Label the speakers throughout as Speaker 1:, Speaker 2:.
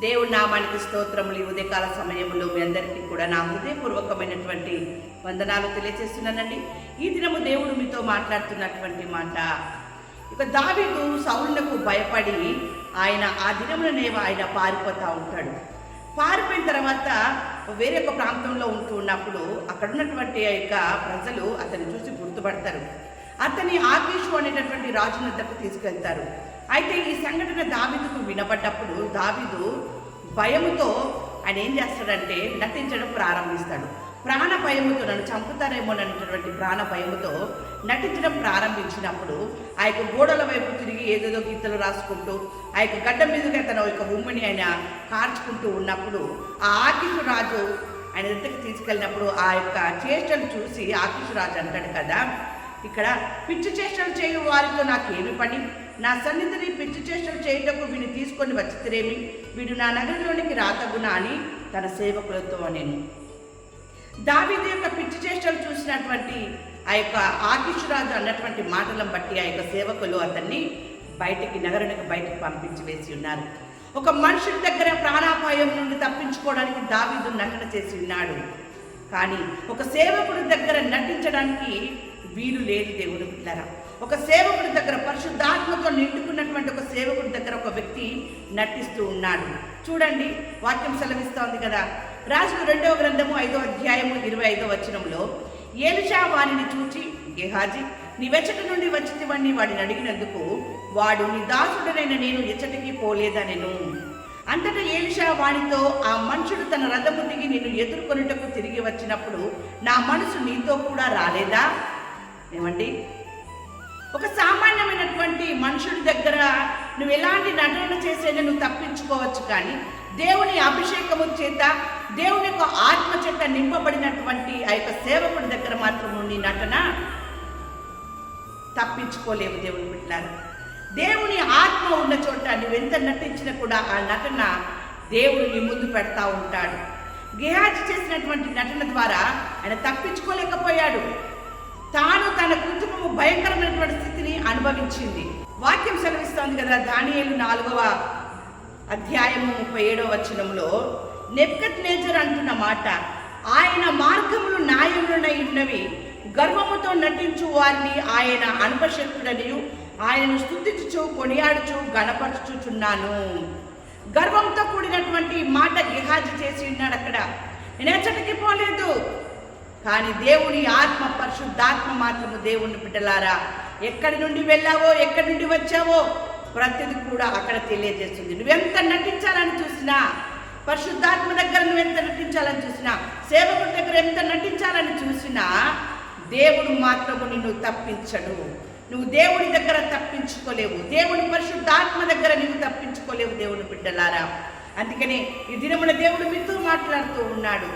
Speaker 1: దేవుడి నామానికి స్తోత్రములు. ఈ ఉదయకాల సమయంలో మీ అందరికీ కూడా నా హృదయపూర్వకమైనటువంటి వందనాలు తెలియజేస్తున్నానండి. ఈ దినము దేవుడు మీతో మాట్లాడుతున్నటువంటి మాట, ఇక దావీదు సౌలునకు భయపడి ఆ దినములనే ఆయన పారిపోతూ ఉంటాడు. పారిపోయిన తర్వాత వేరే ఒక ప్రాంతంలో ఉన్నప్పుడు అక్కడ ఉన్నటువంటి ప్రజలు అతన్ని చూసి గుర్తుపడతారు. అతని ఆకీషు అనేటటువంటి రాజు వద్దకు తీసుకెళ్తారు. అయితే ఈ సంఘటన దావీదుకు వినపడ్డప్పుడు దావీదు భయముతో ఆయన ఏం చేస్తాడంటే నటించడం ప్రారంభిస్తాడు. ప్రాణ భయముతో నన్ను చంపుతారేమోనటువంటి ప్రాణ భయముతో నటించడం ప్రారంభించినప్పుడు ఆ యొక్క గోడల వైపు తిరిగి ఏదేదో గీతలు రాసుకుంటూ ఆ యొక్క గడ్డ మీదుగా తన యొక్క ఉమ్మిని ఆయన కార్చుకుంటూ ఉన్నప్పుడు ఆ ఆకీషు రాజు ఆయన దగ్గరికి తీసుకెళ్ళినప్పుడు ఆ యొక్క చేష్టలు చూసి ఆకీషు రాజు అంటాడు కదా, ఇక్కడ పిచ్చి చేష్టలు చేయు వారితో నాకేమి పని, నా సన్నిధిని పిచ్చి చేష్టలు చేయటకు వీడిని తీసుకొని వచ్చితేరేమి, వీడు నా నగరంలోనికి రాతగునా అని తన సేవకులతో నేను. దావీదు యొక్క పిచ్చి చేష్టలు చూసినటువంటి ఆ యొక్క ఆకీషు రాజు అన్నటువంటి మాటలను బట్టి ఆ యొక్క సేవకులు అతన్ని నగరానికి బయటకు పంపించి వేసి ఉన్నారు. ఒక మనుషుల దగ్గర ప్రాణాపాయం నుండి తప్పించుకోవడానికి దావీదు నటన చేసి ఉన్నాడు. కానీ ఒక సేవకుడి దగ్గర నటించడానికి వీలు లేదు. దేవుడు పిల్లరా, ఒక సేవకుడి దగ్గర పరిశుద్ధాత్మతో నిండుకున్నటువంటి ఒక సేవకుడి దగ్గర ఒక వ్యక్తి నటిస్తూ ఉన్నాడు. చూడండి, వాక్యం సెలవిస్తోంది కదా, రాజుల 2వ గ్రంథము 5వ అధ్యాయము 25వ వచనంలో, ఎలీషా వారిని చూచి, గెహాజీ నీవెచ్చట నుండి వచ్చితివని వాడిని అడిగినందుకు వాడు, నీ దాసుడనైన నేను ఎచ్చటికి పోలేదనెను. అంతటా ఎలీషా వానితో, ఆ మనుషుడు తన రథము దిగి నిన్ను ఎదుర్కొనుటకు తిరిగి వచ్చినప్పుడు నా మనసు నీతో కూడా రాలేదా? ఏమండి, ఒక సామాన్యమైనటువంటి మనుషుడి దగ్గర నువ్వు ఎలాంటి నటన చేసేనా నువ్వు తప్పించుకోవచ్చు, కానీ దేవుని అభిషేకము చేత దేవుని యొక్క ఆత్మ చేత నింపబడినటువంటి ఆ యొక్క సేవకుడి దగ్గర మాత్రం నీ నటన తప్పించుకోలేవు. దేవుని బిడ్డలారా, దేవుని ఆత్మ ఉన్న చోట నువ్వెంత నటించినా కూడా ఆ నటన దేవుడు నీ ముందు పెడతా ఉంటాడు. గెహాజీ చేసినటువంటి నటన ద్వారా ఆయన తప్పించుకోలేకపోయాడు. తాను తన కుటుంబము భయంకరమైనటువంటి స్థితిని అనుభవించింది. వాక్యం సెలవిస్తోంది కదా, దానియేలు 4వ అధ్యాయము 37వ వచనంలో, నెబుకద్నెజరు అంటున్న మాట, ఆయన మార్గములు న్యాయములనై ఉన్నవి, గర్వముతో నటించు వారిని ఆయన అనుపశక్తుడనియు ఆయనను స్తుతించుచు కొనియాడుచు గణపరచుచున్నాను. గర్వంతో కూడినటువంటి మాట గెహాజీ చేసి ఉన్నాడు. అక్కడ నేను ఎచ్చటికి పోలేదు, కానీ దేవుని ఆత్మ పరిశుద్ధాత్మ మాత్రము దేవుని బిడ్డలారా ఎక్కడి నుండి వెళ్ళావో ఎక్కడి నుండి వచ్చావో ప్రతిది కూడా అక్కడ తెలియజేస్తుంది. నువ్వెంత నటించాలని చూసినా, పరిశుద్ధాత్మ దగ్గర నువ్వెంత నటించాలని చూసినా, సేవకుడి దగ్గర ఎంత నటించాలని చూసినా దేవుడు మాత్రము నిన్ను తప్పించడు. నువ్వు దేవుని దగ్గర తప్పించుకోలేవు, దేవుని పరిశుద్ధాత్మ దగ్గర నువ్వు తప్పించుకోలేవు దేవుని బిడ్డలారా. అందుకనే ఈ దినమున దేవుడు మీతో మాట్లాడుతూ ఉన్నాడు.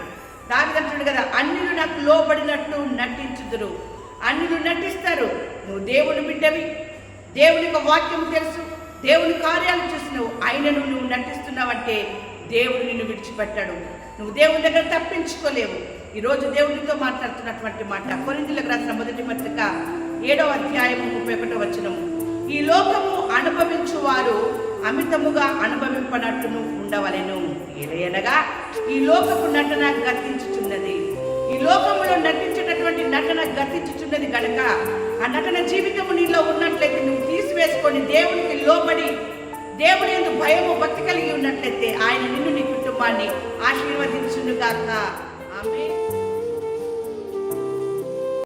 Speaker 1: దావీదు అంటాడు కదా, అన్యులు నాకు లోబడినట్టు నటించుదురు. అన్యులు నటిస్తారు, నువ్వు దేవుని బిడ్డవి, దేవుని యొక్క వాక్యం తెలుసు, దేవుని కార్యాలు చూసినావు, అయినను నువ్వు నటిస్తున్నావంటే దేవుడు నిన్ను విడిచిపెట్టాడు. నువ్వు దేవుని దగ్గర తప్పించుకోలేవు. ఈరోజు దేవునితో మాట్లాడుతున్నటువంటి మాట, కొరింథీయులకు రాసిన 1వ పత్రిక 7వ అధ్యాయము 31వ వచనము, ఈ లోకము అనుభవించువారు అమితముగా అనుభవింపనట్టును ఉండవలెను. ఏలయనగా ఈ లోకపు నటన గతించుచున్నది. ఈ లోకములో నటించేటటువంటి నటన గతించుచున్నది గనక ఆ నటన జీవితము నీలో ఉన్నట్లయితే నువ్వు తీసివేసుకొని దేవునికి లోబడి దేవుని యందు భయము భక్తి కలిగి ఉన్నట్లయితే ఆయన నిన్ను నీ కుటుంబాన్ని ఆశీర్వదించునుగాక. ఆమేన్.